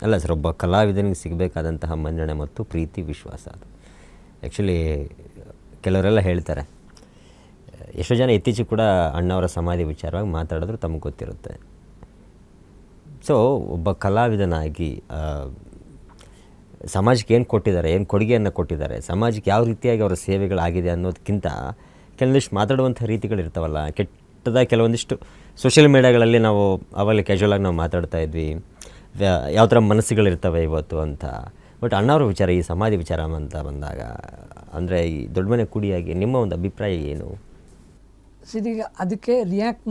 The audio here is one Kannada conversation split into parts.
ಅಲ್ಲ ಸರ್, ಒಬ್ಬ ಕಲಾವಿದನಿಗೆ ಸಿಗಬೇಕಾದಂತಹ ಮನ್ನಣೆ ಮತ್ತು ಪ್ರೀತಿ ವಿಶ್ವಾಸ ಅದು ಆ್ಯಕ್ಚುಲಿ ಕೆಲವರೆಲ್ಲ ಹೇಳ್ತಾರೆ. ಎಷ್ಟೋ ಜನ ಇತ್ತೀಚೆಗೆ ಕೂಡ ಅಣ್ಣವರ ಸಮಾಧಿ ವಿಚಾರವಾಗಿ ಮಾತಾಡಿದ್ರು ತಮಗೆ ಗೊತ್ತಿರುತ್ತೆ. ಸೊ ಒಬ್ಬ ಕಲಾವಿದನಾಗಿ ಸಮಾಜಕ್ಕೆ ಏನು ಕೊಟ್ಟಿದ್ದಾರೆ, ಏನು ಕೊಡುಗೆಯನ್ನು ಕೊಟ್ಟಿದ್ದಾರೆ, ಸಮಾಜಕ್ಕೆ ಯಾವ ರೀತಿಯಾಗಿ ಅವರ ಸೇವೆಗಳಾಗಿದೆ ಅನ್ನೋದಕ್ಕಿಂತ ಕೆಲವೊಂದಿಷ್ಟು ಮಾತಾಡುವಂಥ ರೀತಿಗಳಿರ್ತಾವಲ್ಲ, ಕೆಟ್ಟದಾಗಿ ಕೆಲವೊಂದಿಷ್ಟು ಸೋಷಿಯಲ್ ಮೀಡಿಯಾಗಳಲ್ಲಿ ನಾವು ಅವಾಗ ಕ್ಯಾಶುವಲಾಗಿ ನಾವು ಮಾತಾಡ್ತಾ ಇದ್ವಿ, ಯಾವ ಥರ ಮನಸ್ಸುಗಳಿರ್ತವೆ ಇವತ್ತು ಅಂತ. ಬಟ್ ಅಣ್ಣವ್ರ ವಿಚಾರ, ಈ ಸಮಾಧಿ ವಿಚಾರ ಅಂತ ಬಂದಾಗ, ಅಂದರೆ ಈ ದೊಡ್ಡ ಮನೆ ಕುಡಿಯಾಗಿ ನಿಮ್ಮ ಒಂದು ಅಭಿಪ್ರಾಯ ಏನು? ಸಿದೀಗ ಅದಕ್ಕೆ ರಿಯಾಕ್ಟ್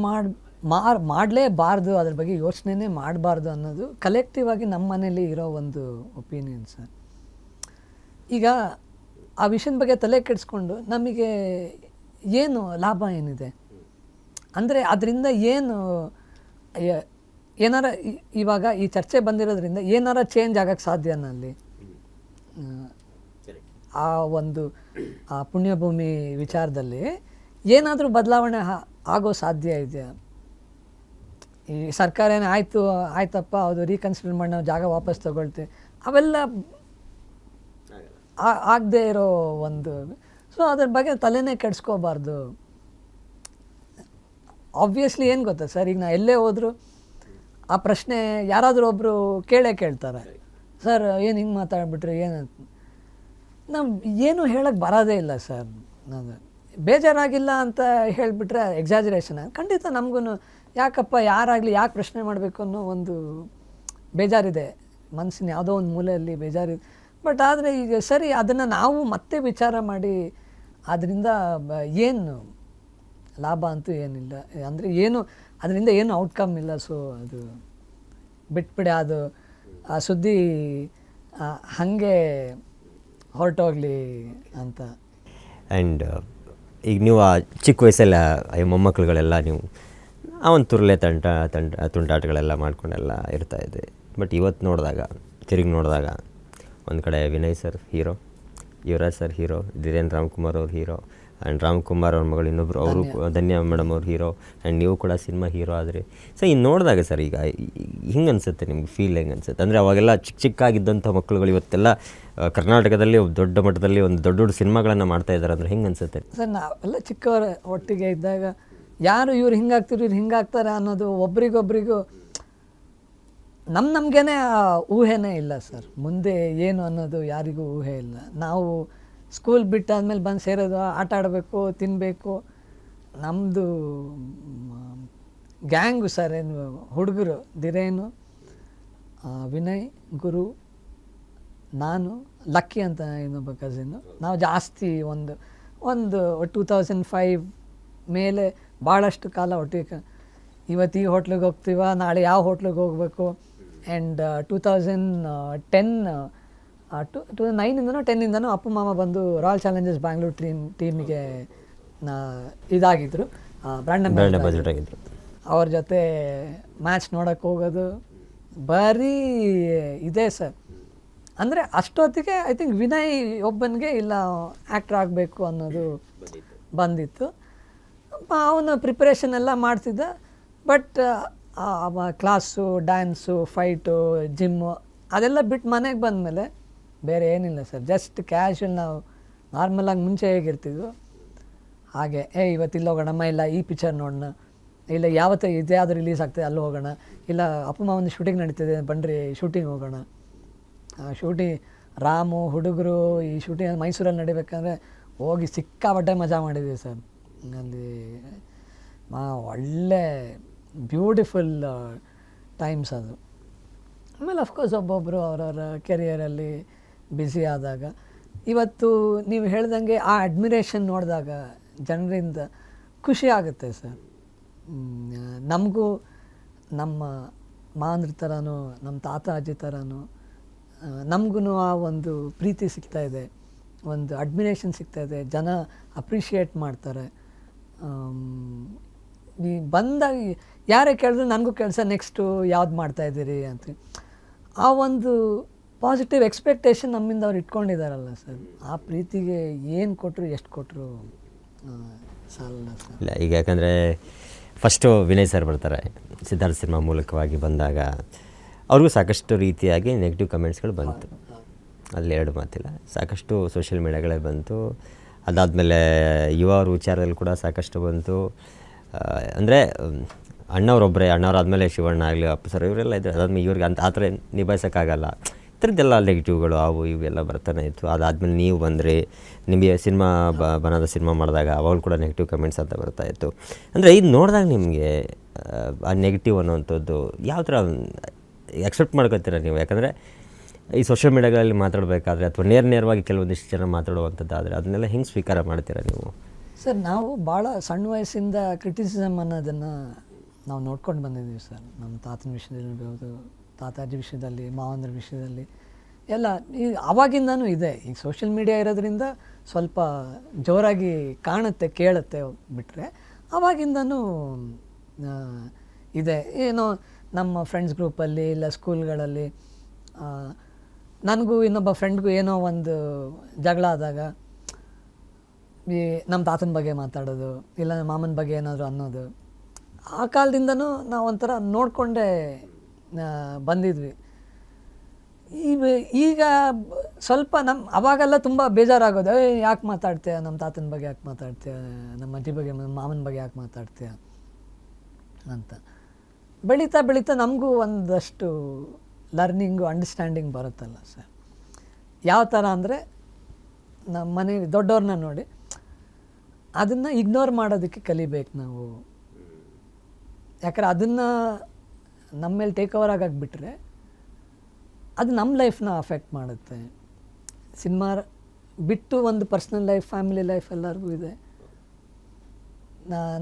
ಮಾಡಲೇಬಾರ್ದು, ಅದ್ರ ಬಗ್ಗೆ ಯೋಚನೆ ಮಾಡಬಾರ್ದು ಅನ್ನೋದು ಕಲೆಕ್ಟಿವ್ ಆಗಿ ನಮ್ಮ ಮನೇಲಿ ಇರೋ ಒಂದು ಒಪಿನಿಯನ್ ಸರ್. ಈಗ ಆ ವಿಷಯದ ಬಗ್ಗೆ ತಲೆ ಕೆಡಿಸ್ಕೊಂಡು ನಮಗೆ ಏನು ಲಾಭ ಏನಿದೆ ಅಂದರೆ ಅದರಿಂದ ಏನು ಏನಾರ ಇವಾಗ ಈ ಚರ್ಚೆ ಬಂದಿರೋದ್ರಿಂದ ಏನಾರ ಚೇಂಜ್ ಆಗೋಕ್ಕೆ ಸಾಧ್ಯನ ಅಲ್ಲಿ? ಆ ಒಂದು ಆ ಪುಣ್ಯಭೂಮಿ ವಿಚಾರದಲ್ಲಿ ಏನಾದರೂ ಬದಲಾವಣೆ ಆಗೋ ಸಾಧ್ಯ ಇದೆಯಾ? ಈ ಸರ್ಕಾರ ಏನು ಆಯ್ತಪ್ಪ ಅದು ರೀಕನ್ಸಿಡರ್ ಮಾಡಿ ನಾವು ಜಾಗ ವಾಪಸ್ ತಗೊಳ್ತೀವಿ, ಅವೆಲ್ಲ ಆಗದೆ ಇರೋ ಒಂದು. ಸೊ ಅದ್ರ ಬಗ್ಗೆ ತಲೆನೇ ಕೆಡಿಸ್ಕೋಬಾರ್ದು. ಆಬ್ವಿಯಸ್ಲಿ ಏನು ಗೊತ್ತಾ ಸರ್, ಈಗ ನಾ ಎಲ್ಲೇ ಹೋದರೂ ಆ ಪ್ರಶ್ನೆ ಯಾರಾದರೂ ಒಬ್ಬರು ಕೇಳ್ತಾರೆ, ಸರ್ ಏನು ಹಿಂಗೆ ಮಾತಾಡ್ಬಿಟ್ರಿ ಏನು? ನಾವು ಏನು ಹೇಳೋಕ್ಕೆ ಬರೋದೇ ಇಲ್ಲ ಸರ್. ನಾನು ಬೇಜಾರಾಗಿಲ್ಲ ಅಂತ ಹೇಳಿಬಿಟ್ರೆ ಎಕ್ಸಾಜರೇಷನ್. ಖಂಡಿತ ನಮಗೂ ಯಾಕಪ್ಪ ಯಾರಾಗಲಿ ಯಾಕೆ ಪ್ರಶ್ನೆ ಮಾಡಬೇಕು ಅನ್ನೋ ಒಂದು ಬೇಜಾರಿದೆ, ಮನಸ್ಸಿನ ಯಾವುದೋ ಒಂದು ಮೂಲೆಯಲ್ಲಿ ಬೇಜಾರಿದೆ. ಬಟ್ ಆದರೆ ಈಗ ಸರಿ, ಅದನ್ನು ನಾವು ಮತ್ತೆ ವಿಚಾರ ಮಾಡಿ ಅದರಿಂದ ಏನು ಲಾಭ ಅಂತೂ ಏನಿಲ್ಲ, ಅಂದರೆ ಏನು ಅದರಿಂದ ಏನು ಔಟ್ಕಮ್ ಇಲ್ಲ. ಸೊ ಅದು ಬಿಟ್ಬಿಡಿ, ಅದು ಆ ಸುದ್ದಿ ಹಾಗೆ ಹೊರಟೋಗ್ಲಿ ಅಂತ. ಆ್ಯಂಡ್ ಈಗ ನೀವು ಆ ಚಿಕ್ಕ ವಯಸ್ಸೆಲ್ಲ ಈ ಮೊಮ್ಮಕ್ಕಳುಗಳೆಲ್ಲ ನೀವು ಆ ಒಂದು ತುರ್ಲೆ ತುಂಟಾಟಗಳೆಲ್ಲ ಮಾಡ್ಕೊಂಡೆಲ್ಲ ಇರ್ತಾಯಿದ್ವಿ. ಬಟ್ ಇವತ್ತು ನೋಡಿದಾಗ, ತಿರುಗಿ ನೋಡಿದಾಗ, ಒಂದು ಕಡೆ Vinay sir hero, Yuvraj sir hero, Dheeren Ramkumar ಅವ್ರ ಹೀರೋ, ಆ್ಯಂಡ್ ರಾಮ್ಕುಮಾರ್ ಅವ್ರ ಮಗಳು ಇನ್ನೊಬ್ಬರು ಅವರು ಧನ್ಯ ಮೇಡಮ್ ಅವ್ರ ಹೀರೋ, ಆ್ಯಂಡ್ ನೀವು ಕೂಡ ಸಿನಿಮಾ ಹೀರೋ ಆದರೆ. ಸೊ ಇನ್ನು ನೋಡಿದಾಗ ಸರ್ ಈಗ ಹಿಂಗೆ ಅನಿಸುತ್ತೆ ನಿಮ್ಗೆ, ಫೀಲ್ ಹೆಂಗೆ ಅನಿಸುತ್ತೆ? ಅಂದರೆ ಅವಾಗೆಲ್ಲ ಚಿಕ್ಕಾಗಿದ್ದಂಥ ಮಕ್ಕಳುಗಳು ಇವತ್ತೆಲ್ಲ ಕರ್ನಾಟಕದಲ್ಲಿ ದೊಡ್ಡ ಮಟ್ಟದಲ್ಲಿ ಒಂದು ದೊಡ್ಡ ದೊಡ್ಡ ಸಿನಿಮಾಗಳನ್ನು ಮಾಡ್ತಾಯಿದ್ದಾರೆ ಅಂದರೆ ಹೆಂಗೆ ಅನಿಸುತ್ತೆ ಸರ್? ನಾವೆಲ್ಲ ಚಿಕ್ಕವರ ಒಟ್ಟಿಗೆ ಇದ್ದಾಗ ಯಾರು ಇವ್ರು ಹಿಂಗಾಗ್ತಿರು ಇವ್ರು ಹಿಂಗಾಗ್ತಾರೆ ಅನ್ನೋದು ಒಬ್ರಿಗೊಬ್ರಿಗೂ ನಮಗೇ ಊಹೆನೇ ಇಲ್ಲ ಸರ್. ಮುಂದೆ ಏನು ಅನ್ನೋದು ಯಾರಿಗೂ ಊಹೆ ಇಲ್ಲ. ನಾವು ಸ್ಕೂಲ್ ಬಿಟ್ಟಾದ್ಮೇಲೆ ಬಂದು ಸೇರೋದು, ಆಟ ಆಡಬೇಕು, ತಿನ್ನಬೇಕು, ನಮ್ಮದು ಗ್ಯಾಂಗು ಸರ್. ಏನು ಹುಡುಗರು, ಧೀರೇನು, ವಿನಯ್, ಗುರು, ನಾನು, ಲಕ್ಕಿ ಅಂತ ಇನ್ನೊಬ್ಬ ಕಸಿನ್ನು, ನಾವು ಜಾಸ್ತಿ ಒಂದು 2005 ಮೇಲೆ ಭಾಳಷ್ಟು ಕಾಲ ಒಟ್ಟಿಗೆ. ಇವತ್ತು ಈ ಹೋಟ್ಲಿಗೆ ಹೋಗ್ತೀವ, ನಾಳೆ ಯಾವ ಹೋಟ್ಲಿಗೆ ಹೋಗಬೇಕು. ಆ್ಯಂಡ್ 2009ಇಂದನೋ 10ಇಂದನೋ ಅಪ್ಪ ಮಾಮ ಬಂದು ರಾಯಲ್ ಚಾಲೆಂಜರ್ಸ್ ಬ್ಯಾಂಗ್ಳೂರ್ ಟೀಮಿಗೆ ಇದಾಗಿದ್ದರು, ಬ್ರ್ಯಾಂಡ್ ಅಂಬಾಸಿಡರ್ ಆಗಿದ್ದರು. ಅವ್ರ ಜೊತೆ ಮ್ಯಾಚ್ ನೋಡೋಕ್ಕೆ ಹೋಗೋದು ಬರೀ ಇದೆ ಸರ್. ಅಂದರೆ ಅಷ್ಟೊತ್ತಿಗೆ ಐ ಥಿಂಕ್ ವಿನಯ್ ಒಬ್ಬನಿಗೆ ಇಲ್ಲ ಆ್ಯಕ್ಟ್ರ್ ಆಗಬೇಕು ಅನ್ನೋದು ಬಂದಿತ್ತು. ಅವನು ಪ್ರಿಪ್ರೇಷನ್ ಎಲ್ಲ ಮಾಡ್ತಿದ್ದ. But class, dance, fight, gym ಅದೆಲ್ಲ ಬಿಟ್ಟು ಮನೆಗೆ ಬಂದಮೇಲೆ ಬೇರೆ ಏನಿಲ್ಲ ಸರ್. ಜಸ್ಟ್ ಕ್ಯಾಶುವಲ್ ನಾವು ನಾರ್ಮಲಾಗಿ ಮುಂಚೆ ಹೇಗಿರ್ತಿದ್ವು ಹಾಗೆ, ಇವತ್ತಿಲ್ಲಿ ಹೋಗೋಣಮ್ಮ, ಇಲ್ಲ ಈ ಪಿಕ್ಚರ್ ನೋಡೋಣ, ಇಲ್ಲ ಯಾವತ್ತೂ ಇದ್ಯಾವುದು ರಿಲೀಸ್ ಆಗ್ತದೆ ಅಲ್ಲಿ ಹೋಗೋಣ, ಇಲ್ಲ ಅಪ್ಪ ಮಾವನ ಶೂಟಿಂಗ್ ನಡೀತಿದೆ ಬನ್ನಿರಿ ಶೂಟಿಂಗ್ ಹೋಗೋಣ. ಶೂಟಿಂಗ್ ರಾಮು ಹುಡುಗರು ಈ ಶೂಟಿಂಗ್ ಮೈಸೂರಲ್ಲಿ ನಡಿಬೇಕಂದ್ರೆ ಹೋಗಿ ಸಿಕ್ಕಾಪಟ್ಟೆ ಮಜಾ ಮಾಡಿದ್ವಿ ಸರ್. ಅಲ್ಲಿ ಒಳ್ಳೆ ಬ್ಯೂಟಿಫುಲ್ ಟೈಮ್ಸ್ ಅದು. ಆಮೇಲೆ ಅಫ್ಕೋರ್ಸ್ ಒಬ್ಬೊಬ್ಬರು ಅವರವರ ಕೆರಿಯರಲ್ಲಿ ಬ್ಯುಸಿ ಆದಾಗ, ಇವತ್ತು ನೀವು ಹೇಳ್ದಂಗೆ ಆ ಅಡ್ಮಿರೇಷನ್ ನೋಡಿದಾಗ ಜನರಿಂದ ಖುಷಿ ಆಗುತ್ತೆ ಸರ್. ನಮಗೂ ನಮ್ಮ ಮಾಂದ್ರ ಥರನೂ ನಮ್ಮ ತಾತ ಅಜ್ಜಿ ಥರನೂ ನಮಗೂ ಆ ಒಂದು ಪ್ರೀತಿ ಸಿಗ್ತಾಯಿದೆ, ಒಂದು ಅಡ್ಮಿರೇಷನ್ ಸಿಗ್ತಾಯಿದೆ, ಜನ ಅಪ್ರಿಷಿಯೇಟ್ ಮಾಡ್ತಾರೆ. ಈ ಬಂದಾಗ ಯಾರೇ ಕೇಳಿದ್ರು ನನಗೂ ಕೆಲಸ ನೆಕ್ಸ್ಟು ಯಾವ್ದು ಮಾಡ್ತಾಯಿದ್ದೀರಿ ಅಂತ ಆ ಒಂದು ಪಾಸಿಟಿವ್ ಎಕ್ಸ್ಪೆಕ್ಟೇಷನ್ ನಮ್ಮಿಂದ ಅವ್ರು ಇಟ್ಕೊಂಡಿದ್ದಾರಲ್ಲ ಸರ್. ಆ ಪ್ರೀತಿಗೆ ಏನು ಕೊಟ್ಟರು ಎಷ್ಟು ಕೊಟ್ಟರು ಸಾಲಲ್ಲ ಸರ್. ಇಲ್ಲ ಈಗ ಯಾಕಂದರೆ ಫಸ್ಟು ವಿನಯ್ ಸರ್ ಬರ್ತಾರೆ ಸಿದ್ಧಾರ್ಥ ಸಿನಿಮಾ ಮೂಲಕವಾಗಿ ಬಂದಾಗ, ಅವ್ರಿಗೂ ಸಾಕಷ್ಟು ರೀತಿಯಾಗಿ ನೆಗೆಟಿವ್ ಕಮೆಂಟ್ಸ್ಗಳು ಬಂತು. ಅಲ್ಲಿ ಎರಡು ಮಾತಿಲ್ಲ, ಸಾಕಷ್ಟು ಸೋಷಿಯಲ್ ಮೀಡಿಯಾಗಳೇ ಬಂತು. ಅದಾದಮೇಲೆ ಯುವವ್ರ ವಿಚಾರದಲ್ಲಿ ಕೂಡ ಸಾಕಷ್ಟು ಬಂತು. ಅಂದರೆ ಅಣ್ಣವರಾದಮೇಲೆ ಶಿವಣ್ಣ ಆಗಲಿ, ಅಪ್ಪು ಸರ್ ಇವರೆಲ್ಲ ಇದ್ದರು. ಅದಾದ್ಮೇಲೆ ಇವ್ರಿಗೆ ಆ ಥರ ನಿಭಾಯಿಸೋಕ್ಕಾಗಲ್ಲ, ಈ ಥರದ್ದೆಲ್ಲ ನೆಗೆಟಿವ್ಗಳು ಅವು ಇವೆಲ್ಲ ಬರ್ತಾನೆ ಇತ್ತು. ಅದಾದಮೇಲೆ ನೀವು ಬಂದರೆ ನಿಮಗೆ ಸಿನಿಮಾ ಬನದ ಸಿನಿಮಾ ಮಾಡಿದಾಗ ಅವಾಗಲೂ ಕೂಡ ನೆಗೆಟಿವ್ ಕಮೆಂಟ್ಸ್ ಅಂತ ಬರ್ತಾಯಿತ್ತು. ಅಂದರೆ ಇದು ನೋಡಿದಾಗ ನಿಮಗೆ ಆ ನೆಗೆಟಿವ್ ಅನ್ನೋವಂಥದ್ದು ಯಾವ ಥರ ಎಕ್ಸೆಪ್ಟ್ ಮಾಡ್ಕೊತೀರ ನೀವು? ಯಾಕಂದರೆ ಈ ಸೋಷಿಯಲ್ ಮೀಡಿಯಾಗಳಲ್ಲಿ ಮಾತಾಡಬೇಕಾದ್ರೆ ಅಥವಾ ನೇರವಾಗಿ ಕೆಲವೊಂದಿಷ್ಟು ಜನ ಮಾತಾಡುವಂಥದ್ದಾದರೆ ಅದನ್ನೆಲ್ಲ ಹೆಂಗೆ ಸ್ವೀಕಾರ ಮಾಡ್ತೀರಾ ನೀವು? ಸರ್, ನಾವು ಭಾಳ ಸಣ್ಣ ವಯಸ್ಸಿಂದ ಕ್ರಿಟಿಸಿಸಮ್ ಅನ್ನೋದನ್ನು ನಾವು ನೋಡ್ಕೊಂಡು ಬಂದಿದ್ದೀವಿ ಸರ್. ನಮ್ಮ ತಾತನ ವಿಷಯದಲ್ಲಿ ಇರ್ಬೋದು, ತಾತಾಜಿ ವಿಷಯದಲ್ಲಿ, ಮಾವಂದ್ರ ವಿಷಯದಲ್ಲಿ ಎಲ್ಲ ಈ ಆವಾಗಿಂದನೂ ಇದೆ. ಈಗ ಸೋಷಿಯಲ್ ಮೀಡಿಯಾ ಇರೋದ್ರಿಂದ ಸ್ವಲ್ಪ ಜೋರಾಗಿ ಕಾಣುತ್ತೆ, ಕೇಳುತ್ತೆ ಬಿಟ್ಟರೆ ಆವಾಗಿಂದನೂ ಇದೆ. ಏನೋ ನಮ್ಮ ಫ್ರೆಂಡ್ಸ್ ಗ್ರೂಪಲ್ಲಿ ಇಲ್ಲ ಸ್ಕೂಲ್ಗಳಲ್ಲಿ ನನಗೂ ಇನ್ನೊಬ್ಬ ಫ್ರೆಂಡ್ಗೂ ಏನೋ ಒಂದು ಜಗಳ ಆದಾಗ ಈ ನಮ್ಮ ತಾತನ ಬಗ್ಗೆ ಮಾತಾಡೋದು, ಇಲ್ಲ ನಮ್ಮ ಮಾಮನ ಬಗ್ಗೆ ಏನಾದರೂ ಅನ್ನೋದು, ಆ ಕಾಲದಿಂದನೂ ನಾವು ಒಂಥರ ನೋಡಿಕೊಂಡೇ ಬಂದಿದ್ವಿ. ಈಗ ಸ್ವಲ್ಪ ಅವಾಗೆಲ್ಲ ತುಂಬ ಬೇಜಾರಾಗೋದು, ಯಾಕೆ ಮಾತಾಡ್ತೀಯ ನಮ್ಮ ತಾತನ ಬಗ್ಗೆ, ಯಾಕೆ ಮಾತಾಡ್ತೀಯ ನಮ್ಮ ಅಜ್ಜಿ ಬಗ್ಗೆ, ಮಾಮನ ಬಗ್ಗೆ ಯಾಕೆ ಮಾತಾಡ್ತೀಯ ಅಂತ. ಬೆಳೀತಾ ಬೆಳೀತಾ ನಮಗೂ ಒಂದಷ್ಟು ಲರ್ನಿಂಗು, ಅಂಡರ್ಸ್ಟ್ಯಾಂಡಿಂಗ್ ಬರುತ್ತಲ್ಲ ಸರ್. ಯಾವ ಥರ ಅಂದರೆ ನಮ್ಮ ಮನೆ ದೊಡ್ಡವ್ರನ್ನ ನೋಡಿ ಅದನ್ನು ಇಗ್ನೋರ್ ಮಾಡೋದಕ್ಕೆ ಕಲಿಬೇಕು ನಾವು. ಯಾಕಂದ್ರೆ ಅದನ್ನು ನಮ್ಮ ಮೇಲೆ ಟೇಕ್ ಓವರ್ ಆಗಿಬಿಟ್ರೆ ಅದು ನಮ್ಮ ಲೈಫ್ನ ಅಫೆಕ್ಟ್ ಮಾಡುತ್ತೆ. ಸಿನಿಮಾ ಬಿಟ್ಟು ಒಂದು ಪರ್ಸ್ನಲ್ ಲೈಫ್, ಫ್ಯಾಮಿಲಿ ಲೈಫ್ ಎಲ್ಲರಿಗೂ ಇದೆ.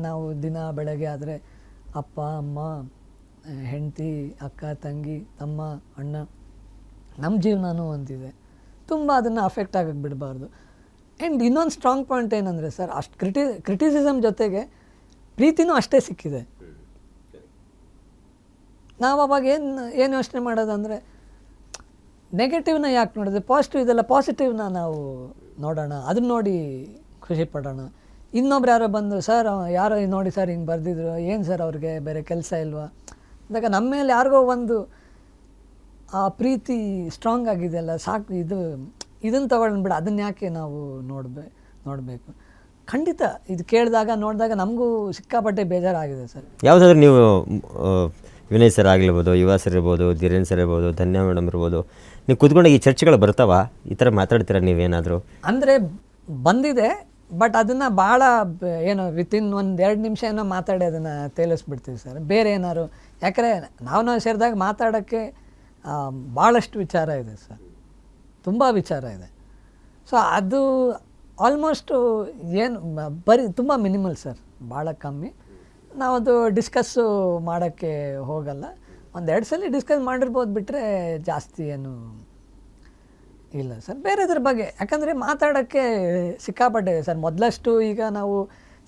ನಾವು ದಿನ ಬೆಳಗ್ಗೆ ಆದರೆ ಅಪ್ಪ ಅಮ್ಮ, ಹೆಂಡತಿ, ಅಕ್ಕ ತಂಗಿ, ತಮ್ಮ, ಅಣ್ಣ, ನಮ್ಮ ಜೀವನನೂ ಒಂದಿದೆ. ತುಂಬ ಅದನ್ನು ಅಫೆಕ್ಟ್ ಆಗಕ್ಕೆ ಬಿಡಬಾರ್ದು. ಆ್ಯಂಡ್ ಇನ್ನೊಂದು ಸ್ಟ್ರಾಂಗ್ ಪಾಯಿಂಟ್ ಏನಂದರೆ ಸರ್, ಅಷ್ಟು ಕ್ರಿಟಿಸಿಸಮ್ ಜೊತೆಗೆ ಪ್ರೀತಿನೂ ಅಷ್ಟೇ ಸಿಕ್ಕಿದೆ. ನಾವು ಅವಾಗ ಏನು ಯೋಚನೆ ಮಾಡೋದಂದರೆ ನೆಗೆಟಿವ್ನ ಯಾಕೆ ನೋಡೋದು, ಪಾಸಿಟಿವ್ ಇದೆಲ್ಲ ಪಾಸಿಟಿವ್ನ ನಾವು ನೋಡೋಣ, ಅದನ್ನ ನೋಡಿ ಖುಷಿ ಪಡೋಣ. ಇನ್ನೊಬ್ರು ಯಾರೋ ಬಂದು ಸರ್ ಯಾರೋ ನೋಡಿ ಸರ್ ಹಿಂಗೆ ಬರೆದಿದ್ರು, ಏನು ಸರ್ ಅವ್ರಿಗೆ ಬೇರೆ ಕೆಲಸ ಇಲ್ವಾ ಅಂದಾಗ ನಮ್ಮ ಮೇಲೆ ಯಾರಿಗೋ ಒಂದು ಆ ಪ್ರೀತಿ ಸ್ಟ್ರಾಂಗ್ ಆಗಿದೆಯಲ್ಲ, ಸಾಕು, ಇದನ್ನು ತೊಗೊಂಡ್ಬಿಡ, ಅದನ್ನು ಯಾಕೆ ನಾವು ನೋಡಬೇಕು. ಖಂಡಿತ ಇದು ಕೇಳಿದಾಗ ನೋಡಿದಾಗ ನಮಗೂ ಸಿಕ್ಕಾಪಟ್ಟೆ ಬೇಜಾರಾಗಿದೆ ಸರ್. ಯಾವುದಾದ್ರೂ ನೀವು ವಿನಯ್ ಸರ್ ಆಗಿರ್ಬೋದು, ಯುವ ಸರ್ ಇರ್ಬೋದು, ಧೀರೇನ್ ಸರ್ ಇರ್ಬೋದು, ಧನ್ಯ ಮೇಡಮ್ ಇರ್ಬೋದು, ನೀವು ಕೂತ್ಕೊಂಡು ಈ ಚರ್ಚೆಗಳು ಬರ್ತಾವ, ಈ ಥರ ಮಾತಾಡ್ತೀರಾ ನೀವೇನಾದರೂ? ಅಂದರೆ ಬಂದಿದೆ, ಬಟ್ ಅದನ್ನು ಭಾಳ ಏನೋ ವಿತಿನ್ 1-2 ನಿಮಿಷ ಏನೋ ಮಾತಾಡಿ ಅದನ್ನು ತೇಲಿಸ್ಬಿಡ್ತೀವಿ ಸರ್. ಬೇರೆ ಏನಾದ್ರು, ಯಾಕಂದರೆ ನಾವು ಸೇರಿದಾಗ ಮಾತಾಡೋಕ್ಕೆ ಭಾಳಷ್ಟು ವಿಚಾರ ಇದೆ ಸರ್, ತುಂಬ ವಿಚಾರ ಇದೆ. ಸೊ ಅದು ಆಲ್ಮೋಸ್ಟು ಏನು ಬರೀ ತುಂಬ ಮಿನಿಮಲ್ ಸರ್, ಭಾಳ ಕಮ್ಮಿ. ನಾವದು ಡಿಸ್ಕಸ್ಸು ಮಾಡೋಕ್ಕೆ ಹೋಗಲ್ಲ. 1-2 ಸಲ ಡಿಸ್ಕಸ್ ಮಾಡಿರ್ಬೋದು ಬಿಟ್ಟರೆ ಜಾಸ್ತಿ ಏನು ಇಲ್ಲ ಸರ್ ಬೇರೆದ್ರ ಬಗ್ಗೆ. ಯಾಕಂದರೆ ಮಾತಾಡೋಕ್ಕೆ ಸಿಕ್ಕಾಪಟ್ಟೆ ಸರ್. ಮೊದಲಷ್ಟು ಈಗ ನಾವು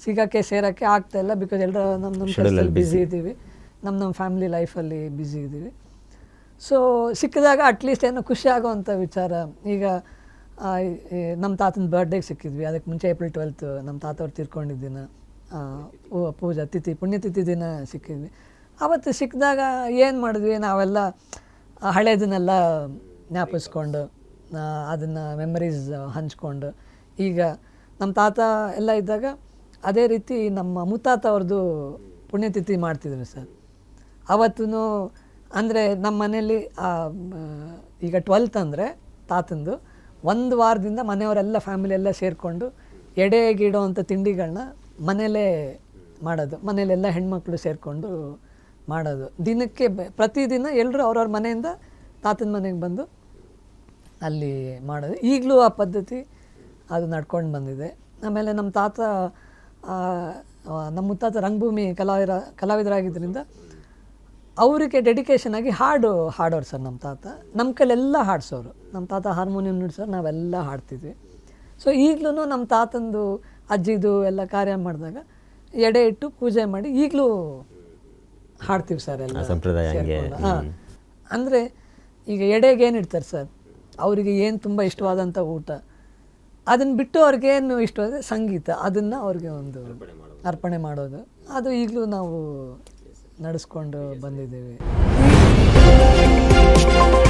ಸಿಗೋಕ್ಕೆ ಸೇರೋಕ್ಕೆ ಆಗ್ತಾಯಿಲ್ಲ, ಬಿಕಾಸ್ ಎಲ್ಲರೂ ನಮ್ಮ ಕೆಲಸದಲ್ಲಿ ಬ್ಯುಸಿ ಇದ್ದೀವಿ, ನಮ್ಮ ಫ್ಯಾಮಿಲಿ ಲೈಫಲ್ಲಿ ಬ್ಯುಸಿ ಇದ್ದೀವಿ. ಸೊ ಸಿಕ್ಕಿದಾಗ ಅಟ್ಲೀಸ್ಟ್ ಏನೋ ಖುಷಿ ಆಗೋವಂಥ ವಿಚಾರ. ಈಗ ನಮ್ಮ ತಾತನ ಬರ್ಡೇಗೆ ಸಿಕ್ಕಿದ್ವಿ, ಅದಕ್ಕೆ ಮುಂಚೆ ಏಪ್ರಿಲ್ 12 ನಮ್ಮ ತಾತವ್ರು ತೀರ್ಕೊಂಡಿದ್ದ ದಿನ, ಪೂಜಾ ತಿಥಿ, ಪುಣ್ಯತಿಥಿ ದಿನ ಸಿಕ್ಕಿದ್ವಿ. ಆವತ್ತು ಸಿಕ್ಕಿದಾಗ ಏನು ಮಾಡಿದ್ವಿ, ನಾವೆಲ್ಲ ಹಳೇದನ್ನೆಲ್ಲ ಜ್ಞಾಪಿಸ್ಕೊಂಡು ಅದನ್ನು ಮೆಮರೀಸ್ ಹಂಚ್ಕೊಂಡು, ಈಗ ನಮ್ಮ ತಾತ ಎಲ್ಲ ಇದ್ದಾಗ ಅದೇ ರೀತಿ ನಮ್ಮ ಮುತ್ತಾತ ಅವ್ರದ್ದು ಪುಣ್ಯತಿಥಿ ಮಾಡ್ತಿದ್ರು ಸರ್. ಅವತ್ತೂ ಅಂದರೆ ನಮ್ಮ ಮನೇಲಿ ಈಗ 12th ಅಂದರೆ ತಾತಂದು 1 ವಾರದಿಂದ ಮನೆಯವರೆಲ್ಲ ಫ್ಯಾಮಿಲಿ ಎಲ್ಲ ಸೇರಿಕೊಂಡು ಎಡೆಗಿಡೋ ಅಂಥ ತಿಂಡಿಗಳನ್ನ ಮನೇಲೇ ಮಾಡೋದು, ಮನೇಲೆಲ್ಲ ಹೆಣ್ಮಕ್ಳು ಸೇರಿಕೊಂಡು ಮಾಡೋದು. ದಿನಕ್ಕೆ ಪ್ರತಿದಿನ ಎಲ್ಲರೂ ಅವ್ರವ್ರ ಮನೆಯಿಂದ ತಾತನ ಮನೆಗೆ ಬಂದು ಅಲ್ಲಿ ಮಾಡೋದು. ಈಗಲೂ ಆ ಪದ್ಧತಿ ಅದು ನಡ್ಕೊಂಡು ಬಂದಿದೆ. ಆಮೇಲೆ ನಮ್ಮ ತಾತ, ನಮ್ಮ ಮುತ್ತಾತ ರಂಗಭೂಮಿ ಕಲಾವಿದರಾಗಿದ್ದರಿಂದ ಅವರಿಗೆ ಡೆಡಿಕೇಶನ್ ಆಗಿ ಹಾಡೋರು ಸರ್ ನಮ್ಮ ತಾತ. ನಮ್ಮ ಕೈಲೆಲ್ಲ ಹಾಡಿಸೋರು. ನಮ್ಮ ತಾತ ಹಾರ್ಮೋನಿಯಂ ನುಡ್ಸೋರು, ನಾವೆಲ್ಲ ಹಾಡ್ತಿದ್ವಿ. ಸೊ ಈಗಲೂ ನಮ್ಮ ತಾತಂದು ಅಜ್ಜಿದು ಎಲ್ಲ ಕಾರ್ಯ ಮಾಡಿದಾಗ ಎಡೆ ಇಟ್ಟು ಪೂಜೆ ಮಾಡಿ ಈಗಲೂ ಹಾಡ್ತೀವಿ ಸರ್ ಎಲ್ಲ ಸಂಪ್ರದಾಯ. ಹಾಂ, ಅಂದರೆ ಈಗ ಎಡೆಗೆ ಏನು ಇಡ್ತಾರೆ ಸರ್, ಅವರಿಗೆ ಏನು ತುಂಬ ಇಷ್ಟವಾದಂಥ ಊಟ, ಅದನ್ನು ಬಿಟ್ಟು ಅವ್ರಿಗೇನು ಇಷ್ಟವಾದ ಸಂಗೀತ, ಅದನ್ನು ಅವ್ರಿಗೆ ಒಂದು ಅರ್ಪಣೆ ಮಾಡೋದು, ಅದು ಈಗಲೂ ನಾವು ನಡೆಸ್ಕೊಂಡು ಬಂದಿದ್ದೀವಿ. Thank you.